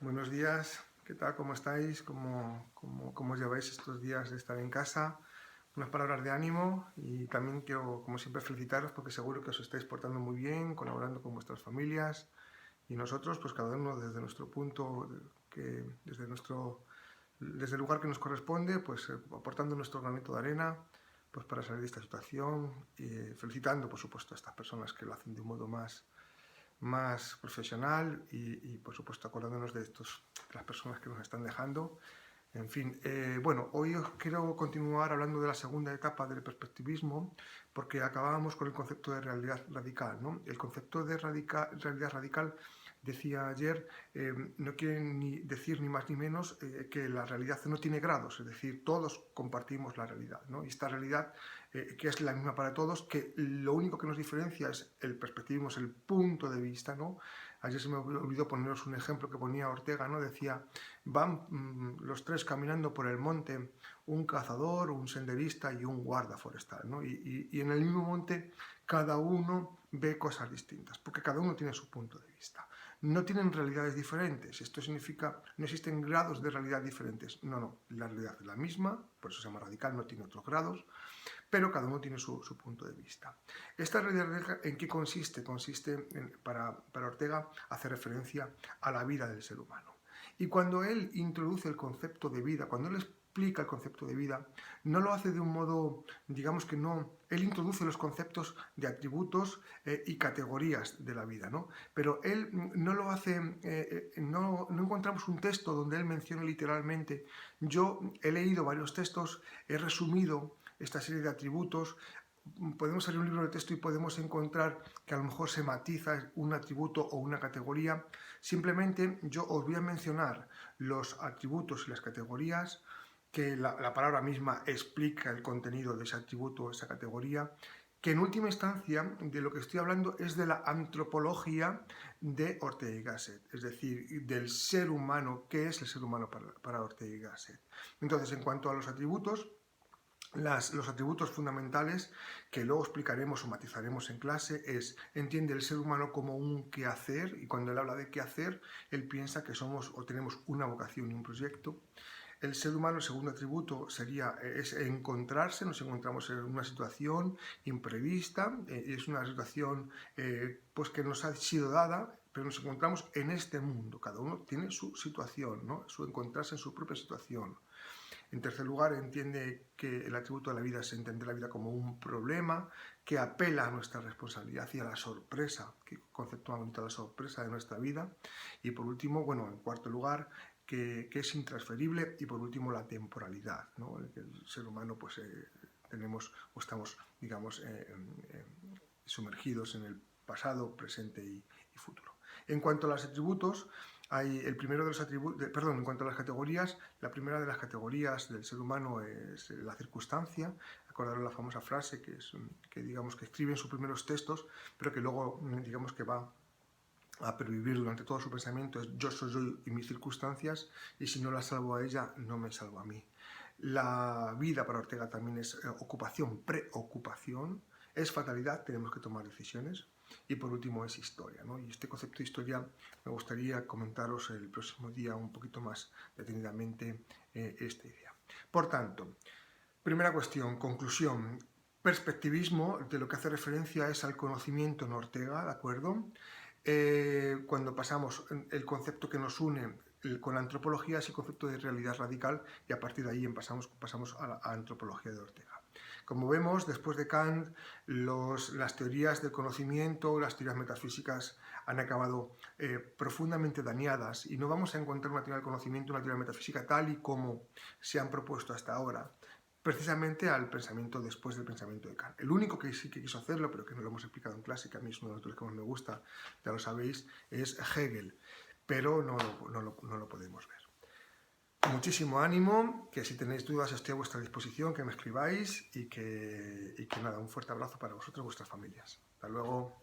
Buenos días, ¿qué tal? ¿Cómo estáis? ¿Cómo os lleváis estos días de estar en casa? Unas palabras de ánimo y también quiero, como siempre, felicitaros porque seguro que os estáis portando muy bien, colaborando con vuestras familias y nosotros, pues cada uno desde nuestro punto, desde el lugar que nos corresponde, pues aportando nuestro granito de arena pues para salir de esta situación y felicitando, por supuesto, a estas personas que lo hacen de un modo más profesional y por supuesto acordándonos de las personas que nos están dejando. En fin, bueno, hoy os quiero continuar hablando de la segunda etapa del perspectivismo porque acabábamos con el concepto de realidad radical, ¿no? El concepto de realidad radical, decía ayer, no quiere ni decir ni más ni menos que la realidad no tiene grados, es decir, todos compartimos la realidad, ¿no? Y esta realidad, que es la misma para todos, que lo único que nos diferencia es el perspectivismo, es el punto de vista, ¿no? Ayer se me olvidó poneros un ejemplo que ponía Ortega, ¿no? Decía, van los tres caminando por el monte, un cazador, un senderista y un guarda forestal, ¿no? Y en el mismo monte cada uno ve cosas distintas, porque cada uno tiene su punto de vista. No tienen realidades diferentes, esto significa, no existen grados de realidad diferentes, no, la realidad es la misma, por eso se llama radical, no tiene otros grados, pero cada uno tiene su punto de vista. ¿Esta realidad en qué consiste? Consiste, para Ortega, hacer referencia a la vida del ser humano. Y cuando él introduce el concepto de vida, cuando él explica el concepto de vida, no lo hace de un modo, digamos que no, él introduce los conceptos de atributos y categorías de la vida, ¿no? Pero él no lo hace, no encontramos un texto donde él mencione literalmente. Yo he leído varios textos, he resumido esta serie de atributos. Podemos abrir un libro de texto y podemos encontrar que a lo mejor se matiza un atributo o una categoría. Simplemente yo os voy a mencionar los atributos y las categorías, que la palabra misma explica el contenido de ese atributo o esa categoría, que en última instancia de lo que estoy hablando es de la antropología de Ortega y Gasset, es decir, del ser humano. ¿Qué es el ser humano para Ortega y Gasset? Entonces, en cuanto a los atributos, los atributos fundamentales que luego explicaremos o matizaremos en clase es: entiende el ser humano como un quehacer, y cuando él habla de quehacer, él piensa que somos o tenemos una vocación y un proyecto. El ser humano, el segundo atributo, es encontrarse, nos encontramos en una situación imprevista, es una situación pues que nos ha sido dada, pero nos encontramos en este mundo, cada uno tiene su situación, ¿no? Su encontrarse en su propia situación. En tercer lugar, entiende que el atributo de la vida es entender la vida como un problema que apela a nuestra responsabilidad y a la sorpresa, que conceptúa bonito la sorpresa de nuestra vida. Y por último, bueno, en cuarto lugar, que es intransferible, y por último la temporalidad, ¿no? El ser humano pues tenemos o estamos, digamos, sumergidos en el pasado, presente y futuro. En cuanto a los atributos, el primero de los atributos, perdón, en cuanto a las categorías, la primera de las categorías del ser humano es la circunstancia. Acordaros la famosa frase que digamos que escribe en sus primeros textos, pero que luego digamos que va a pervivir durante todo su pensamiento, es: yo soy yo y mis circunstancias, y si no la salvo a ella, no me salvo a mí. La vida para Ortega también es ocupación, preocupación, es fatalidad, tenemos que tomar decisiones, y por último es historia, ¿no? Y este concepto de historia me gustaría comentaros el próximo día un poquito más detenidamente esta idea. Por tanto, primera cuestión, conclusión: perspectivismo, de lo que hace referencia es al conocimiento en Ortega, ¿de acuerdo? Cuando pasamos el concepto que nos une con la antropología es el concepto de realidad radical, y a partir de ahí pasamos a la antropología de Ortega. Como vemos, después de Kant, las teorías del conocimiento, las teorías metafísicas han acabado profundamente dañadas, y no vamos a encontrar una teoría del conocimiento, una teoría metafísica tal y como se han propuesto hasta ahora, precisamente al pensamiento después del pensamiento de Kant. El único que sí que quiso hacerlo, pero que no lo hemos explicado en clase, que a mí es uno de los autores que más me gusta, ya lo sabéis, es Hegel, pero no lo podemos ver. Muchísimo ánimo, que si tenéis dudas estoy a vuestra disposición, que me escribáis, y que nada, un fuerte abrazo para vosotros y vuestras familias. Hasta luego.